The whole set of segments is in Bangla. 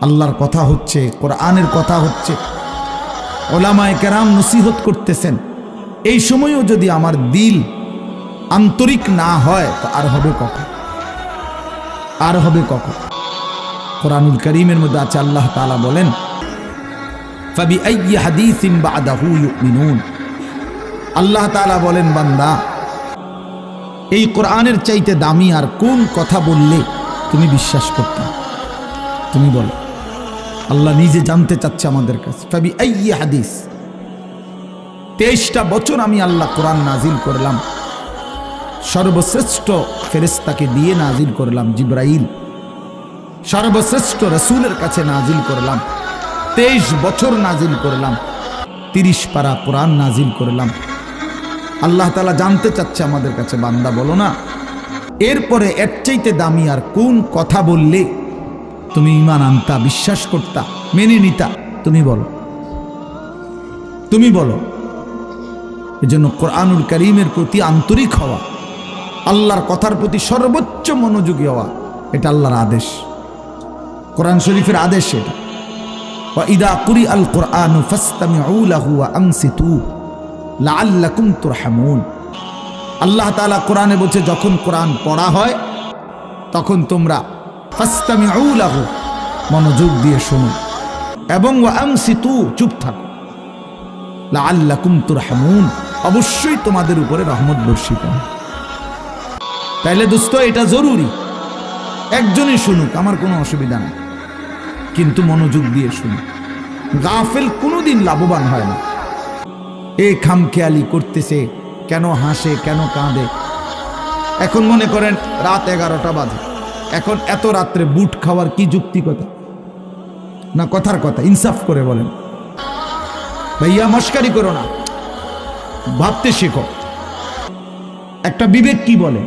আল্লাহর কথা হচ্ছে, কোরআনের কথা হচ্ছে, ওলামায়ে কেরাম নসিহত করতেছেন। এই সময়ও যদি আমার দিল আন্তরিক না হয় তো আর হবে কখন? আর হবে কখন? কোরআনুল কারীমের মধ্যে আছে, আল্লাহ তাআলা বলেন, ফাবিআইয়ি হাদীসিন বা'দাহু ইউমিনুন। আল্লাহ তাআলা বলেন, বান্দা, এই কোরআনের চাইতে দামি আর কোন কথা বললে তুমি বিশ্বাস করতে? তুমি বলো। আল্লাহ নিজে জানতে চাচ্ছে আমাদের কাছে। ফাবিআইয়ি হাদীস, 23টা বছর আমি আল্লাহ কোরআন নাজিল করলাম, সর্বশ্রেষ্ঠ ফেরেশতাকে দিয়ে নাজিল করলাম, জিবরাইল, সর্বশ্রেষ্ঠ রাসূলের কাছে নাজিল করলাম, 23 বছর নাজিল করলাম, 30 পারা কোরআন নাজিল করলাম। আল্লাহ তাআলা জানতে চাচ্ছে আমাদের কাছে, বান্দা বলো না, এরপরে এর চাইতে দামি আর কোন কথা বললে তুমি ঈমান আনতা, বিশ্বাস করতা, মেনে নিতা? তুমি বলো, তুমি বলো। এজন্য কোরআনুল কারীমের প্রতি আন্তরিক হওয়া, আল্লাহর কথার প্রতি সর্বোচ্চ মনোযোগী হওয়া, এটা আল্লাহর আদেশ, কোরআন শরীফের আদেশ এটা। ওয়া ইযা কুরিআল কুরআনু ফাসতামিউ লাহু ওয়া আনসিতু লাআল্লাকুম তুরহামুন। আল্লাহ তাআলা কোরআনে বলছে, যখন কোরআন পড়া হয় তখন তোমরা ফাসতামিউ লাহু, মনোযোগ দিয়ে শোনো, এবং ওয়া আনসিতু, চুপ থাকো, লাআল্লাকুম তুরহামুন, অবশ্যই তোমাদের উপরে রহমত বর্ষিত হবে। তাইলে দোস্ত, এটা জরুরি, একজনই শুনুক, আমার কোনো অসুবিধা নেই, কিন্তু মনোযোগ দিয়ে শুনুক। গাফেল কোনোদিন লাভবান হয় না। এই খামখেয়ালি করতেছে, কেন হাসে, কেন কাঁদে। এখন মনে করেন রাত 11টা বাজে, এখন এত রাত্রে বুট খাওয়ার কি যুক্তিকতা? না কথার কথা, ইনসাফ করে বলেন। ভাইয়া মস্কারি করো না, ভাবতে শেখো। একটা বিবেক কি বলে?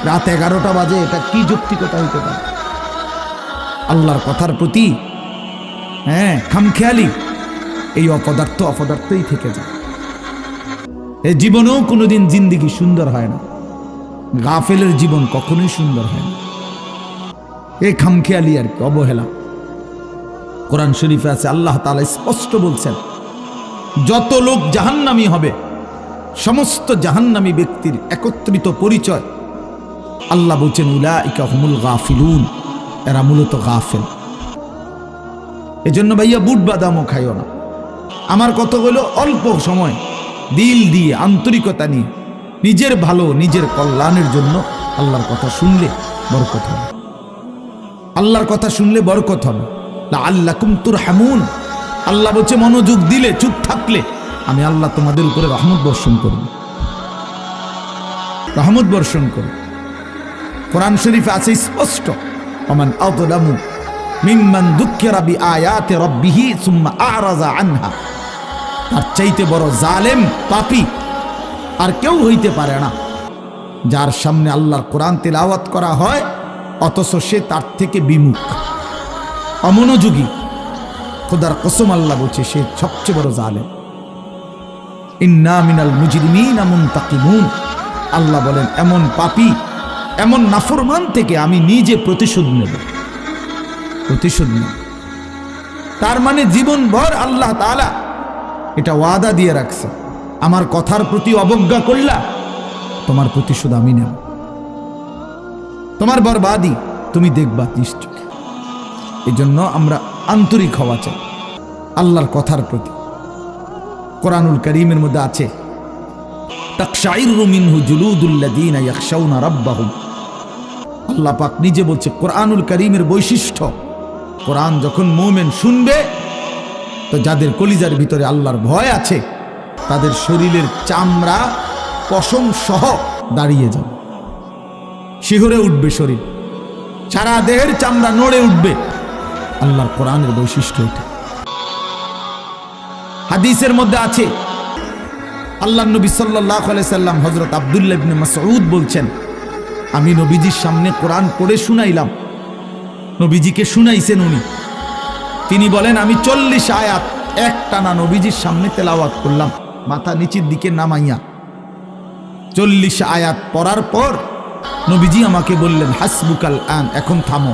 রাত 11টা বাজে, এটা কি যুক্তিকতা হইতে পারে? আল্লাহর কথার প্রতি খামখেয়ালি, এই অপদার্থই থেকে যায়। এই জীবনেও কোনোদিন জিন্দেগি সুন্দর হয় না, গাফেলের জীবন কখনোই সুন্দর হয় না। এই খামখেয়ালি আর কি, অবহেলা। কোরআন শরীফে আছে, আল্লাহ তাআলা স্পষ্ট বলছেন, যত লোক জাহান্নামী হবে, সমস্ত জাহান্নামী ব্যক্তির একত্রিত পরিচয়, আল্লাহ বলছেন, উলাইকা হুমুল গাফিলুন, এরা মূলত গাফেল। এজন্য ভাইয়া বুট বাদামও খাইও না। আমার কথা হলো, অল্প সময় দিল দিয়ে, আন্তরিকতা নিয়ে, নিজের ভালো, নিজের কল্যাণের জন্য আল্লাহর কথা শুনলে বরকত হবে। আল্লাহর কথা শুনলে বরকত হবে। লাআল্লাকুম তুরহামুন, আল্লাহ বলছে, মনোযোগ দিলে, চুপ থাকলে আমি আল্লাহ তোমাদের উপরে রহমত বর্ষণ করব, রহমত বর্ষণ করব। কোরআন শরীফে আছে স্পষ্ট, ওমান আযলামু মিম্মান যুক্কিরা বিআয়াতি রাব্বিহি সুম্মা আ'রাযা আনহা। তার চাইতে বড় জালেম, পাপী আর কেউ হইতে পারে না, যার সামনে আল্লাহর কোরআন তেলাওয়াত করা হয় অথচ সে তার থেকে বিমুখ, অমনোযোগী। খোদার কসম, আল্লাহ বলছে, সে সবচেয়ে বড় জালেম। ইন্না মিনাল মুজরিমিনা মুনতাকিমুন, আল্লাহ বলেন, এমন পাপী, এমন নাফরমান থেকে আমি নিজে প্রতিশোধ নেব, প্রতিশোধ নেব। তার মানে জীবনভর আল্লাহ তাআলা এটা ওয়াদা দিয়ে রাখছে, আমার কথার প্রতি অবজ্ঞা করলা, তোমার প্রতিশোধ আমি নেব, তোমার বরবাদি তুমি দেখবা নিশ্চয়। এই জন্য আমরা আন্তরিক হওয়া চাই আল্লাহর কথার প্রতি। কোরআনুল কারীমের মধ্যে আছে, তাকশাইরু মিনহু জুলুদুল্লাযীনা ইয়াখশাউনা রাব্বাহুম। আল্লাহ পাক নিজে বলছে, কোরআনুল কারীমের বৈশিষ্ট্য, কোরআন যখন মুমিন শুনবে তো যাদের কলিজার ভিতরে আল্লাহর ভয় আছে, তাদের শরীরের চামড়া পশম সহ দাঁড়িয়ে যাবে, শিহরে উঠবে শরীর, সারা দেহের চামড়া নড়ে উঠবে। আল্লাহর কোরআনের বৈশিষ্ট্য এটা। হাদিসের মধ্যে আছে, আল্লাহর নবী সাল্লাল্লাহু আলাইহি সাল্লাম হযরত আব্দুল্লাহ ইবনে মাসউদ বলছেন, আমি নবীজির সামনে কোরআন পড়ে শুনাইলাম, নবীজিকে শুনাইছেন উনি। তিনি বলেন, আমি 40 আয়াত একটানা নবীজির সামনে তেলাওয়াত করলাম, মাথা নিচের দিকে নামাইয়া। 40 আয়াত পড়ার পর নবীজি আমাকে বললেন, হাসবুকাল আন, এখন থামো।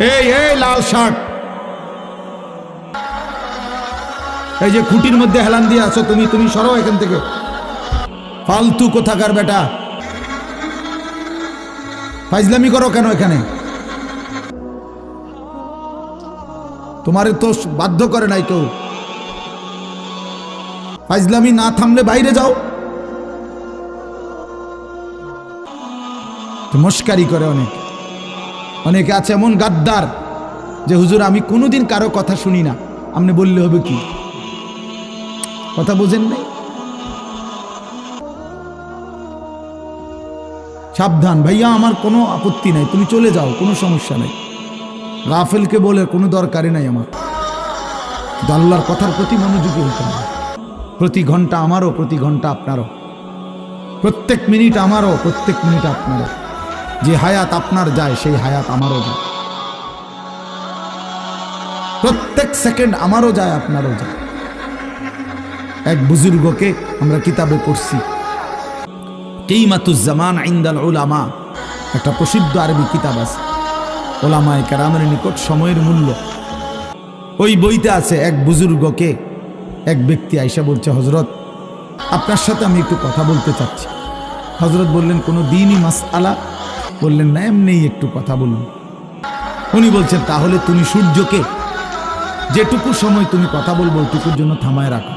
এই এই লাল শার্ট, এই যে খুঁটির মধ্যে হেলান দিয়ে আছো তুমি, তুমি সরো এখান থেকে, ফালতু কোথাকার বেটা, ফাইজলামি করো কেন এখানে? তোমারে তো বাধ্য করে নাই কেউ, ফাইজলামি না থামলে বাইরে যাও। মস্কারি করে অনেকে আছে এমন গাদ্দার যে হুজুর আমি কোনোদিন কারো কথা শুনি না, আপনি বললে হবে কি? কথা বুঝেন নাই? সাবধান ভাইয়া, আমার কোনো আপত্তি নাই, তুমি চলে যাও, কোনো সমস্যা নাই। গাফেলকে বলে কোনো দরকারই নাই আমার। আল্লাহর কথার প্রতি মনোযোগী হতে হবে। প্রতি ঘন্টা আমারও, প্রতি ঘন্টা আপনারও, প্রত্যেক মিনিট আমারও, প্রত্যেক মিনিট আপনারও। যে হায়াত আপনার যায় সেই হায়াত আমারও যায়, প্রত্যেক সেকেন্ড আমারও যায়, আপনারও যায়। এক বুজুর্গকে আমরা কিতাবে পড়ছি, কিমাতুজ জামান ইনদাল উলামা, একটা প্রসিদ্ধ আরবি কিতাব আছে, ওলামায়ে কেরামের নিকট সময়ের মূল্য। ওই বইতে আছে এক বুজুর্গকে এক ব্যক্তি আইসা বলছে, হযরত আপনার সাথে আমি একটু কথা বলতে চাচ্ছি। হযরত বললেন কোনো দ্বীনি মাসআলা? বললেন না, এমনিই একটু কথা বলুন। উনি বলছেন তাহলে তুমি সূর্যকে যেটুকু সময় তুমি কথা বলবো ওইটুকুর জন্য থামায় রাখো।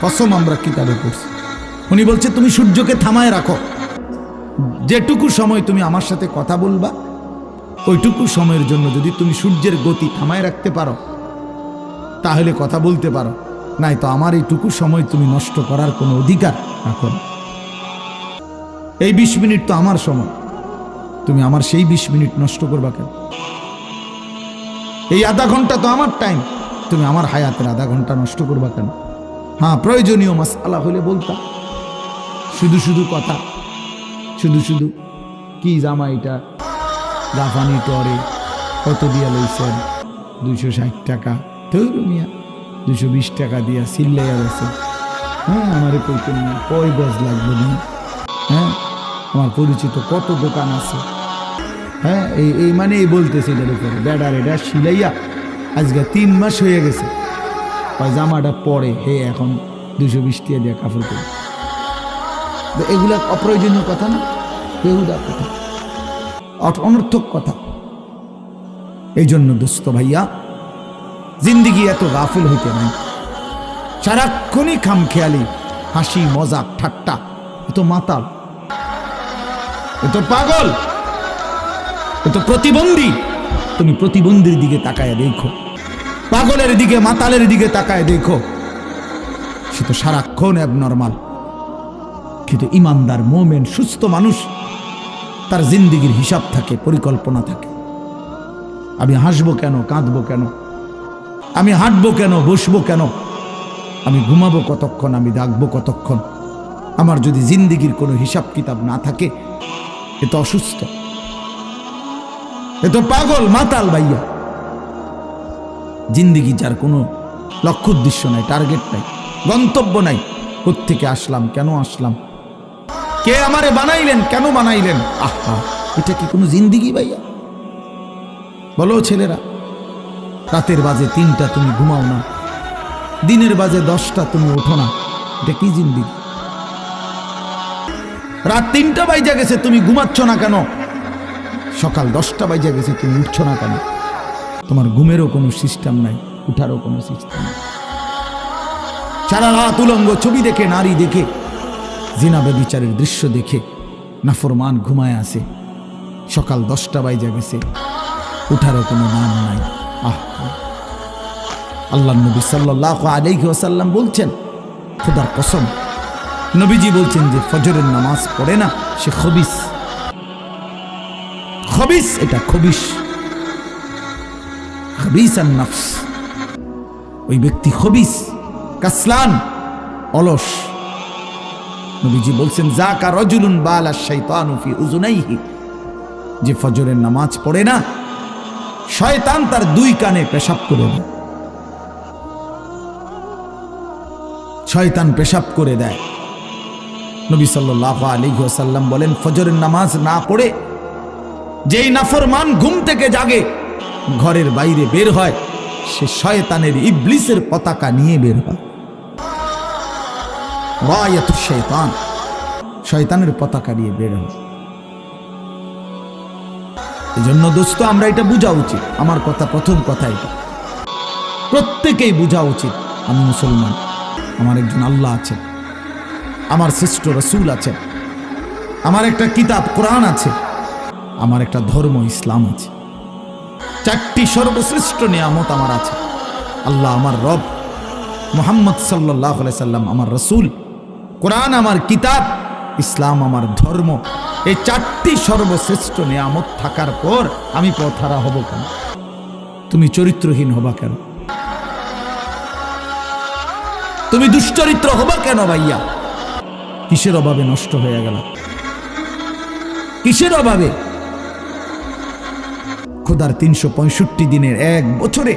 কসম আমরা কিতাবে পড়ছি। উনি বলছে তুমি সূর্যকে থামায় রাখো, যেটুকু সময় তুমি আমার সাথে কথা বলবা ওইটুকু সময়ের জন্য যদি তুমি সূর্যের গতি থামায় রাখতে পারো তাহলে কথা বলতে পারো, নাই তো আমার এইটুকু সময় তুমি নষ্ট করার কোনো অধিকার রাখো না। এই 20 মিনিট তো আমার সময়, তুমি আমার সেই 20 মিনিট নষ্ট করবা কেন? এই আধা ঘন্টা তো আমার টাইম, তুমি আমার হায়াতের আধা ঘন্টা নষ্ট করবা কেন? হ্যাঁ, প্রয়োজনীয় মাসআলা হলে বলতাম, শুধু শুধু কথা, শুধু শুধু কি জামা এটা জাপানি টরে কত দিয়া লইছেন? 260 টাকা। ধরু মিয়া 220 টাকা দিয়া সিল্লাইয়া গেছে। হ্যাঁ, আমারে কইতেন না কয় গজ লাগবে না? হ্যাঁ, আমার পরিচিত কত দোকান আছে। হ্যাঁ, এই মানে এই বলতেছে এটার উপরে বেডার এটা সিলাইয়া আজকে 3 মাস হয়ে গেছে, জামাটা পরে হে এখন 220 টাকা দিয়ে কাপড় করে। এগুলা অপ্রয়োজনীয় কথা না, বেহুদা কথা, অনর্থক কথা। এই জন্য দোস্ত ভাইয়া, জিন্দিগি এত গাফিল হইতে নাই। সারাক্ষণই খামখেয়ালি, হাসি মজাক ঠাট্টা, এত মাতাল, এত পাগল, এত প্রতিবন্ধী। তুমি প্রতিবন্ধীর দিকে তাকায় দেখো, পাগলের দিকে মাতালের দিকে তাকায় দেখো, সে তো সারাক্ষণ অ্যাবনর্মাল। কিন্তু ইমানদার মোমেন সুস্থ মানুষ, তার জিন্দিগির হিসাব থাকে, পরিকল্পনা থাকে। আমি হাসবো কেন, কাঁদবো কেন, আমি হাঁটবো কেন, বসবো কেন, আমি ঘুমাবো কতক্ষণ, আমি ডাকবো কতক্ষণ। আমার যদি জিন্দিগির কোনো হিসাব কিতাব না থাকে, এ তো অসুস্থ, এ তো পাগল মাতাল ভাইয়া। জিন্দিগি যার কোনো লক্ষ্য উদ্দেশ্য নাই, টার্গেট নাই, গন্তব্য নাই, কোত্থেকে আসলাম, কেন আসলাম, কে আমারে বানাইলেন, কেন বানাইলেন। আহা, এটা কি কোনো জিন্দিগি ভাইয়া? বলো ছেলেরা, রাতের বাজে 3টা তুমি ঘুমাও না, দিনের বাজে 10টা তুমি ওঠো না, এটা কি জিন্দিগি? রাত 3টা বাজে গেছে তুমি ঘুমাচ্ছ না কেন? সকাল 10টা বাজে গেছে তুমি উঠছো না কেন? তোমার ঘুমেরও কোনো সিস্টেম নাই, উঠারও কোনো সিস্টেম নাই। সারা রাত উলঙ্গ ছবি দেখে, নারী দেখে, জিনা ব্যভিচারের দৃশ্য দেখে নাফরমান ঘুমায় আছে। সকাল 10টা বাজে গেছে, উঠারও কোনো নাম নাই। আল্লাহর নবী সাল্লাল্লাহু আলাইহি ওয়াসাল্লাম বলছেন, খোদার কসম, নবীজি বলছেন যে ফজরের নামাজ পড়ে না সে খবিস। খবিস, এটা খবিস, খবিসান নফস। ওই ব্যক্তি খবিস, কাসলান, অলস। নবীজি বলছেন, যাকা রাজুলুন বালা শাইতানু ফি উযুনাইহি, যে ফজরের নামাজ পড়ে না শয়তান তার 2 কানে পেশাব করে দেয়। শয়তান পেশাব করে দেয়। নবী সাল্লাল্লাহু আলাইহি ওয়াসাল্লাম বলেন, ফজরের নামাজ না পড়ে যেই নাফরমান ঘুম থেকে জাগে, ঘরের বাইরে বের হয়, সে শয়তানের ইবলিসের পতাকা নিয়ে বের হয়। রায়াতুশ শয়তান, শয়তানের পতাকা নিয়ে বের হয়। এজন্য দোস্ত আমরা এটা বোঝা উচিত। আমার কথা, প্রথম কথা এটা প্রত্যেকেই বোঝা উচিত, আমি মুসলমান, আমার একজন আল্লাহ আছেন, আমার শ্রেষ্ঠ রাসূল আছেন, আমার একটা কিতাব কোরআন আছে, আমার একটা ধর্ম ইসলাম আছে। চারটি সর্বশ্রেষ্ঠ নিয়ামত আমার আছে। আল্লাহ আমার রব, মুহাম্মদ সাল্লাল্লাহু আলাইহি সাল্লাম আমার রাসূল, কোরআন আমার কিতাব, ইসলাম আমার ধর্ম। এই চারটি সর্বশ্রেষ্ঠ নিয়ামত থাকার পর আমি পথহারা হব কেন? তুমি চরিত্রহীন হবা কেন? তুমি দুশ্চরিত্র হবা কেন ভাইয়া? কিসের অভাবে নষ্ট হয়ে গেল? কিসের অভাবে? খোদার 365 দিনের এক বছরে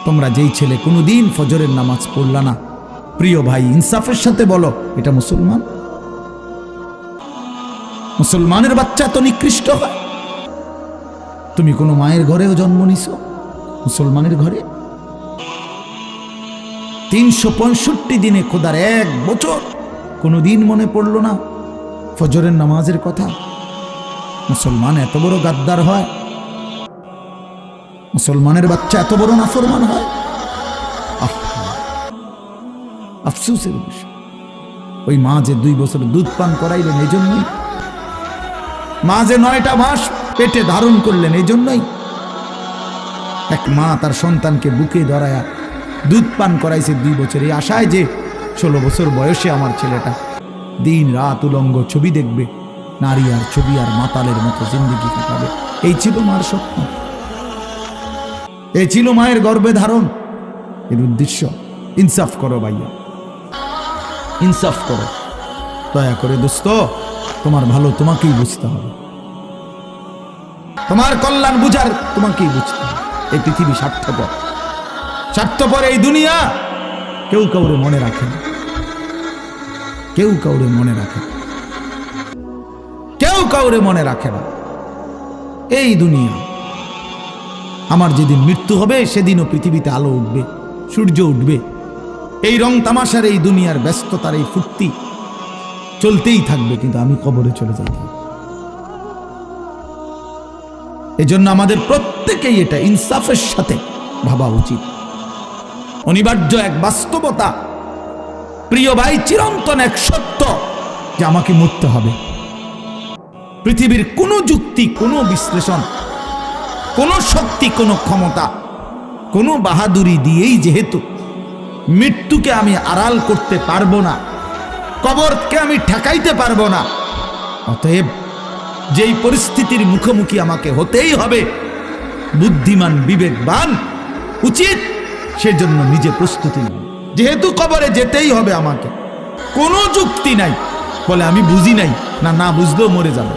তোমরা যেই ছেলে কোনোদিন ফজরের নামাজ পড়লা না, প্রিয় ভাই ইনসাফের সাথে বলো, এটা মুসলমান? মুসলমানের বাচ্চা তো নিকৃষ্ট হয়। তুমি কোনো মায়ের ঘরেও জন্ম নিছো, মুসলমানের ঘরে? 365 দিনে খোদার এক বছর কোনোদিন মনে পড়লো না ফজরের নামাজের কথা? মুসলমান এত বড় গাদ্দার হয়? মুসলমানের বাচ্চা এত বড় নাফরমান হয়? আফসোসের বিষয়। ওই মা যে 2 বছর দুধ পান করাইলেন এই জন্যই, মা যে 9টা মাস পেটে ধারণ করলেন এই জন্যই। এক মা তার সন্তানকে বুকে ধরায়া দুধ পান করাইছে 2 বছর, এই আশায় যে 16 বছর বয়সে আমার ছেলেটা দিন রাত উলঙ্গ ছবি দেখবে, নারী আর ছবি আর মাতালের মতো জিন্দেগি কাটাবে। এই ছিল মার স্বপ্ন, এই ছিল মায়ের গর্ভে ধারণ, এর উদ্দেশ্য। ইনসাফ করো ভাইয়া, ইনসাফ করো দয়া করে দোস্ত। তোমার ভালো তোমাকেই বুঝতে হবে, তোমার কল্যাণ বুঝার তোমাকেই বুঝতে হবে। এই পৃথিবী স্বার্থপর, স্বার্থপর এই দুনিয়া। কেউ কাউরে মনে রাখে না, কেউ কাউরে মনে রাখে না, কেউ কাউরে মনে রাখে না। এই দুনিয়া, আমার যেদিন মৃত্যু হবে সেদিনও পৃথিবীতে আলো উঠবে, সূর্য উঠবে। এই রং তামাশার, এই দুনিয়ার ব্যস্ততার, এই ফুর্তি চলতেই থাকবে, কিন্তু আমি কবরে চলে যাব। এজন্য আমাদের প্রত্যেকেই এটা ইনসাফের সাথে ভাবা উচিত। অনিবার্য এক বাস্তবতা, প্রিয় ভাই, চিরন্তন এক সত্য যে আমাকে মরতে হবে। পৃথিবীর কোনো যুক্তি, কোনো বিশ্লেষণ, কোনো শক্তি, কোনো ক্ষমতা, কোনো বাহাদুরি দিয়েই যেহেতু মৃত্যুকে আমি আড়াল করতে পারবো না, কবরকে আমি ঠেকাইতে পারবো না, অতএব যেই পরিস্থিতির মুখোমুখি আমাকে হতেই হবে, বুদ্ধিমান বিবেকবান উচিত সেজন্য নিজে প্রস্তুতি নেব। যেহেতু কবরে যেতেই হবে আমাকে, কোনো যুক্তি নাই বলে আমি বুঝি নাই, না না বুঝলেও মরে যাবে,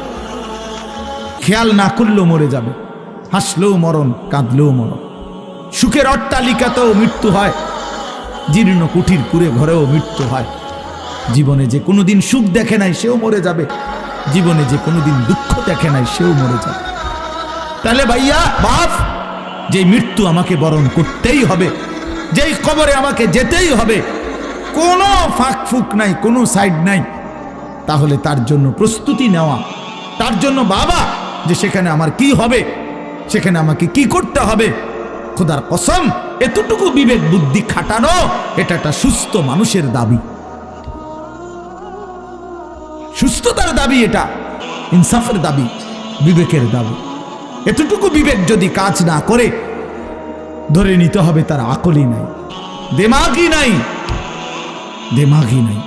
খেয়াল না করলেও মরে যাবে, হাসলেও মরণ, কাঁদলেও মরণ। সুখের অট্টালিকাতেও মৃত্যু হয়, জীর্ণ কুঠির কুড়ে ঘরেও মৃত্যু হয়। জীবনে যে কোনোদিন সুখ দেখে নাই সেও মরে যাবে, জীবনে যে কোনোদিন দুঃখ দেখে নাই সেও মরে যাবে। তাহলে ভাইয়া বাপ, যে মৃত্যু আমাকে বরণ করতেই হবে, যেই কবরে আমাকে যেতেই হবে, কোনো ফাঁক ফুক নাই, কোনো সাইড নাই, তাহলে তার জন্য প্রস্তুতি নেওয়া, তার জন্য বাবা যে সেখানে আমার কি হবে, সেখানে আমাকে কি করতে হবে, খোদার কসম এতটুকু বিবেক বুদ্ধি খাটানো, এটা একটা সুস্থ মানুষের দাবি, সুস্থতার দাবি, এটা ইনসাফের দাবি, বিবেকের দাবি। এতটুকু বিবেক যদি কাজ না করে, ধরে নিতে হবে তার আকলই নাই, দিমাগই নাই, দিমাগই নাই।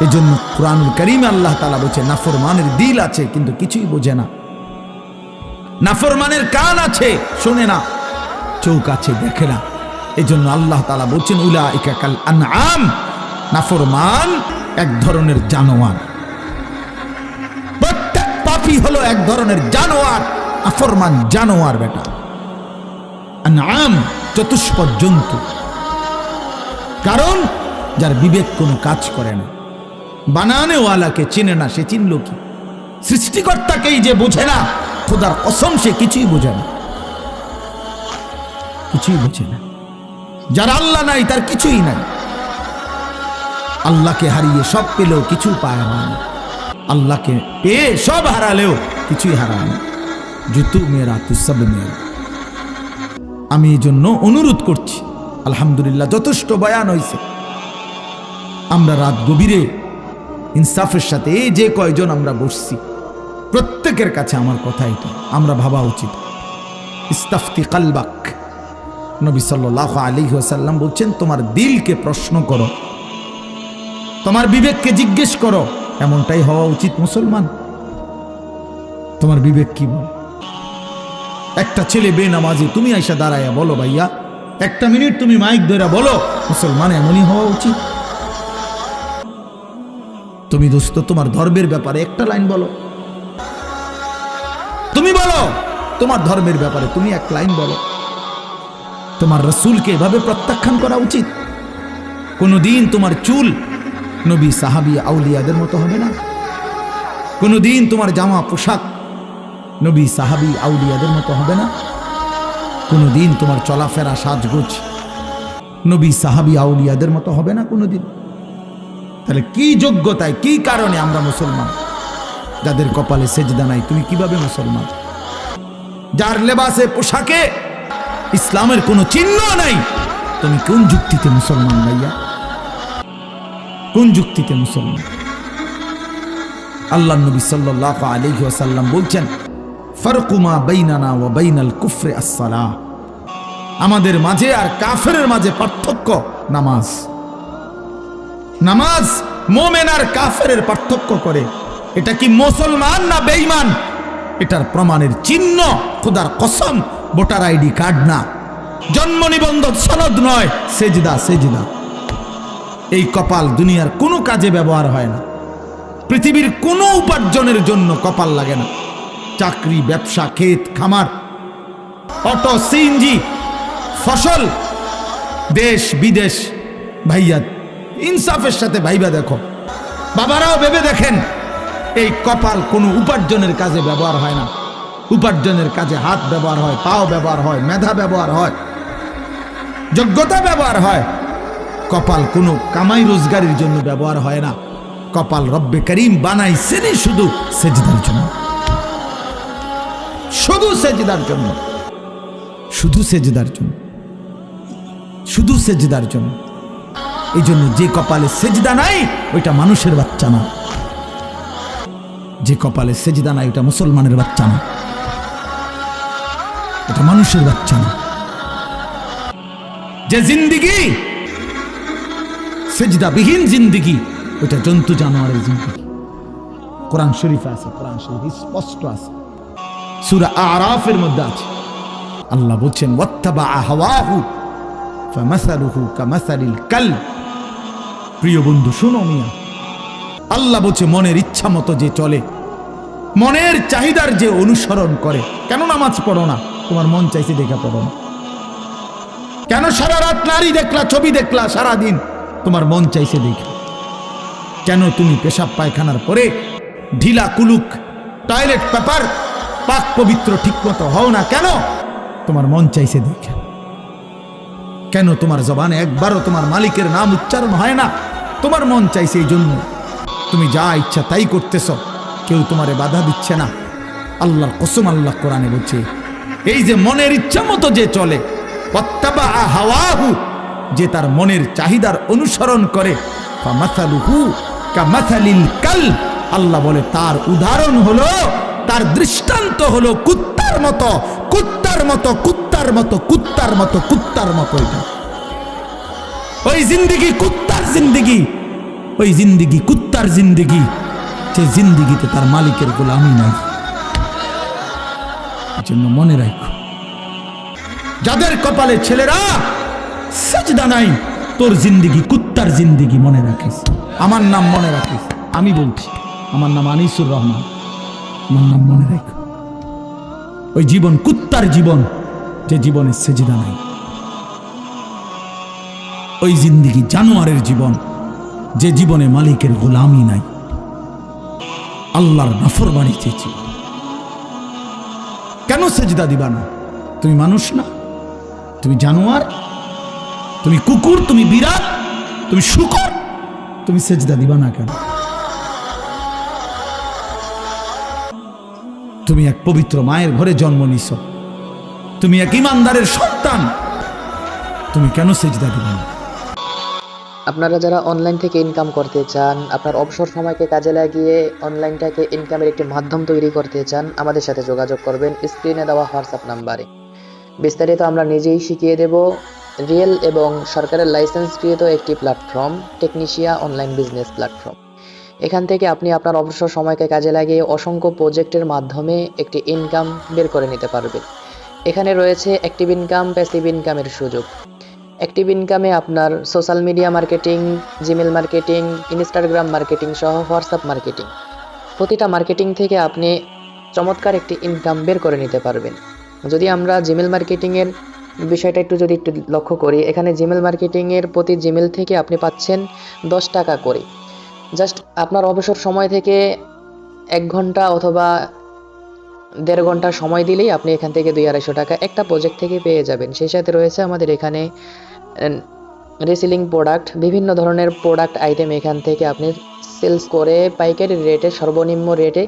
এজন্য কুরআনুল কারীমে আল্লাহ তাআলা বলেছে, নাফরমানের দিল আছে কিন্তু কিছুই বোঝে না, নাফরমানের কান আছে শোনে না, চোখ আছে দেখে না। এজন্য আল্লাহ তাআলা বলছেন, উলাইকা কাল আনআম, নাফরমান এক ধরনের জানোয়ার। প্রত্যেক পাপী হলো এক ধরনের জানোয়ার, নাফরমান জানোয়ার বেটা। আনআম চতুষ্পদ জন্তু, কারণ যার বিবেক কোনো কাজ করে না, বানানেওয়ালাকে চিনে না, সে চিনল কি? সৃষ্টিকর্তাকেই যে বোঝে না, খোদার কসম সে কিছুই বোঝে না, কিছুই বোঝে না। যার আল্লাহ নাই তার কিছুই নাই। আল্লাহকে হারিয়ে সব পেলেও কিছু পায় না, আল্লাহকে পেয়ে সব হারালেও কিছুই হারায় না। জুতু মেরা তু সব মেরা। আমি এই জন্য অনুরোধ করছি, আলহামদুলিল্লাহ যথেষ্ট বয়ান হয়েছে। আমরা রাত গভীরে ইনসাফের সাথে এই যে কয়জন আমরা বসছি, প্রত্যেকের কাছে আমার কথা এটা আমরা ভাবা উচিত। ইস্তাফতি কালবাক, নবী সাল্লাল্লাহু আলাইহি ওয়াসাল্লাম বলছেন, তোমার দিলকে প্রশ্ন করো, তোমার বিবেককে জিজ্ঞেস করো। এমনটাই হওয়া উচিত মুসলমান। তোমার বিবেক কি বলে? একটা ছেলে বেনামাজি, তুমি আইসা দাঁড়াইয়া বলো, ভাইয়া একটা মিনিট তুমি মাইক ধরে বলো, মুসলমান এমনই হওয়া উচিত। তুমি দোস্ত তোমার ধর্মের ব্যাপারে একটা লাইন বলো, তুমি বলো তোমার ধর্মের ব্যাপারে তুমি এক লাইন বলো। তোমার রাসূলকে এভাবে প্রত্যাখ্যান করা উচিত। কোনদিন তোমার চুল নবী সাহাবী আউলিয়াদের মতো হবে না। কোনদিন তোমার জামা পোশাক নবী সাহাবী আউলিয়াদের মতো হবে না। কোনদিন তোমার চলাফেরা সাজগোজ নবী সাহাবী আউলিয়াদের মতো হবে না কোনদিন। তাহলে কি যোগ্যতায়, কি কারণে আমরা মুসলমান? যাদের কপালে সেজদা নাই, তুমি কিভাবে মুসলমান? যার লেবাসে পোশাকে ইসলামের কোনো চিহ্ন নাই, তুমি কোন যুক্তিতে মুসলমান ভাইয়া? কোন যুক্তিতে মুসলমান? আল্লাহ নবী সাল্লাল্লাহু আলাইহি ওয়াসাল্লাম বলছেন, ফারকু মা বাইনানা ওয়া বাইনাল কুফরি আস-সালাহ। আমাদের মাঝে আর কাফেরের মাঝে পার্থক্য নামাজ। নামাজ মুমিন আর কাফেরের পার্থক্য করে। এটা কি মুসলমান না বেঈমান? এটার প্রমাণের চিহ্ন খোদার কসম ভোটার আইডি কার্ড না, জন্ম নিবন্ধন সনদ নয়, সেজদা। সেজদা এই কপাল দুনিয়ার কোনো কাজে ব্যবহার হয় না। পৃথিবীর কোনো উপার্জনের জন্য কপাল লাগে না। চাকরি, ব্যবসা, ক্ষেত খামার, অটো, সিএনজি, ফসল, দেশ বিদেশ। ভাইয়া ইনসাফের সাথে ভাইবা দেখো, বাবারাও ভেবে দেখেন, এই কপাল কোনো উপার্জনের কাজে ব্যবহার হয় না। উপার্জনের কাজে হাত ব্যবহার হয়, পাও ব্যবহার হয়, মেধা ব্যবহার হয়, যোগ্যতা ব্যবহার হয়। কপাল কোনো কামাই রোজগারের জন্য ব্যবহার হয় না। কপাল রব্বে করিম বানাইছেনই শুধু সেজদার জন্য, শুধু সেজদার জন্য, শুধু সেজদার জন্য, শুধু সেজদার জন্য। এই জন্য যে কপালে সেজদা নাই ওইটা মানুষের বাচ্চা না। যে কপালে সেজদা নাই ওটা মুসলমানের বাচ্চা না, এটা মানুষের বাচ্চা না। যে জিন্দিগি সেজদাবিহীন জিন্দিগি, ওটা জন্তু জানোয়ারের জিন্দিগি। কোরআন শরীফে আছে, কোরআন শরীফ স্পষ্ট আছে, সূরা আরাফের মধ্যে আছে। আল্লাহ বলছেন, ওয়াত্তাবা হাওয়াহু ফামাসালুহু কামাসালিল কালব। প্রিয় বন্ধু শোনো মিয়া, আল্লাহ বলছে মনের ইচ্ছা মতো যে চলে, মনের চাহিদার যে অনুসরণ করে। কেন নামাজ পড়ো না? তোমার মন চাইছে দেখা পড়ো না। কেন সারা রাত নারী দেখলা, ছবি দেখলা সারা দিন? তোমার মন চাইছে দেখে। কেন তুমি পেশাব পায়খানার পরে ঢিলা কুলুক টয়লেট পেপার পাক পবিত্র ঠিক মতো হও না? কেন? তোমার মন চাইছে দেখে। কেন তোমার জবানে একবারও তোমার মালিকের নাম উচ্চারণ হয় না? তোমার মন চাইছে, এই জন্য তুমি যা ইচ্ছা তাই করতেছ, কেউ তোমারে বাধা দিচ্ছে না। আল্লাহর কসম, আল্লাহ কোরআনে বলছে, এই যে মনের ইচ্ছা মতো যে চলে, ওয়াত্তাবা হাওয়াহু, যে তার মনের চাহিদার অনুসরণ করে, ফামাসালুহু কামাসালিল কালব। আল্লাহ বলে তার উদাহরণ হলো, তার দৃষ্টান্ত হলো কুত্তার মতো, কুত্তার মতো, কুত্তার মতো, কুত্তার মতো, কুত্তার মতো। এটা ওই জিন্দিগি কুত্তার জিন্দিগি, ওই জিন্দিগি কুত্তার জিন্দিগি, যে জিন্দিগিতে তার মালিকের গোলামি নাই। এজন্য মনে রাখো, যাদের কপালে ছেলেরা সেজদা নাই, তোর জিন্দিগি কুত্তার জিন্দিগি, মনে রাখিস। আমার নাম মনে রাখিস, আমি বলছি, আমার নাম আনিসুর রহমান। আমার নাম মনে রাখো। ওই জীবন কুত্তার জীবন, যে জীবনে সেজদা নাই। ওই জিন্দিগি জানোয়ারের জীবন, যে জীবনে মালিকের গোলামি নাই। আল্লাহর নাফরমানি চেয়েছিল। কেন সেজদা দিবা না? তুমি মানুষ না? তুমি জানোয়ার? তুমি কুকুর? তুমি বিড়াল? তুমি শূকর? তুমি সেজদা দিবা না কেন? তুমি এক পবিত্র মায়ের ঘরে জন্ম নিছ, তুমি এক ইমানদারের সন্তান, তুমি কেন সেজদা দিবা না? আপনারা যারা অনলাইন থেকে ইনকাম করতে চান, আপনার অবসর সময়কে কাজে লাগিয়ে অনলাইনটাকে ইনকামের একটি মাধ্যম তৈরি করতে চান, আমাদের সাথে যোগাযোগ করবেন স্ক্রিনে দেওয়া হোয়াটসঅ্যাপ নাম্বারে। বিস্তারিত আমরা নিজেই শিখিয়ে দেব। রিয়েল এবং সরকারের লাইসেন্সকৃত একটি প্ল্যাটফর্ম, টেকনিশিয়া অনলাইন বিজনেস প্ল্যাটফর্ম। এখান থেকে আপনি আপনার অবসর সময়কে কাজে লাগিয়ে অসংখ্য প্রজেক্টের মাধ্যমে একটি ইনকাম বের করে নিতে পারবেন। এখানে রয়েছে অ্যাক্টিভ ইনকাম, প্যাসিভ ইনকামের সুযোগ। অ্যাক্টিভ ইনকামে আপনার social media marketing, Gmail marketing, Instagram marketing সহ হোয়াটসঅ্যাপ মার্কেটিং, প্রতিটা মার্কেটিং থেকে আপনি চমৎকার একটি ইনকাম বের করে নিতে পারবেন। যদি আমরা জিমেল মার্কেটিংয়ের বিষয়টা একটু লক্ষ্য করি, এখানে জিমেল মার্কেটিংয়ের প্রতি জিমেল থেকে আপনি পাচ্ছেন 10 টাকা করে। জাস্ট আপনার অবসর সময় থেকে 1 ঘন্টা অথবা 1.5 ঘন্টা সময় দিলেই আপনি এখান থেকে 200-250 টাকা একটা প্রজেক্ট থেকে পেয়ে যাবেন। সেই সাথে রয়েছে আমাদের এখানে রিসেলিং প্রোডাক্ট, বিভিন্ন ধরনের প্রোডাক্ট আইটেম এখান থেকে আপনি সেলস করে পাইকারি রেটে, সর্বনিম্ন রেটে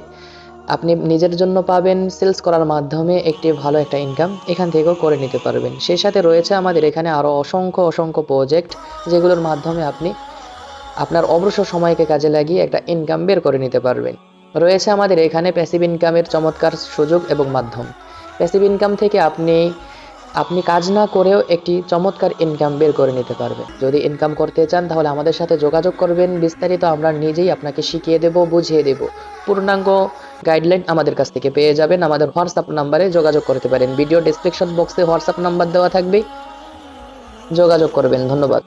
আপনি নিজের জন্য পাবেন। সেলস করার মাধ্যমে একটি ভালো একটা ইনকাম এখান থেকেও করে নিতে পারবেন। সেই সাথে রয়েছে আমাদের এখানে আরও অসংখ্য প্রজেক্ট, যেগুলোর মাধ্যমে আপনি আপনার অবসর সময়কে কাজে লাগিয়ে একটা ইনকাম বের করে নিতে পারবেন। রয়েছে আমাদের এখানে প্যাসিভ ইনকামের চমৎকার সুযোগ এবং মাধ্যম। প্যাসিভ ইনকাম থেকে আপনি কাজ না করেও একটি চমৎকার ইনকাম বের করে নিতে পারবেন। যদি ইনকাম করতে চান তাহলে আমাদের সাথে যোগাযোগ করবেন। বিস্তারিত আমরা নিজেই আপনাকে শিখিয়ে দেব, বুঝিয়ে দেব। পূর্ণাঙ্গ গাইডলাইন আমাদের কাছ থেকে পেয়ে যাবেন। আমাদের হোয়াটসঅ্যাপ নাম্বারে যোগাযোগ করতে পারেন। ভিডিও ডেসক্রিপশন বক্সে হোয়াটসঅ্যাপ নাম্বার দেওয়া থাকবে, যোগাযোগ করবেন। ধন্যবাদ।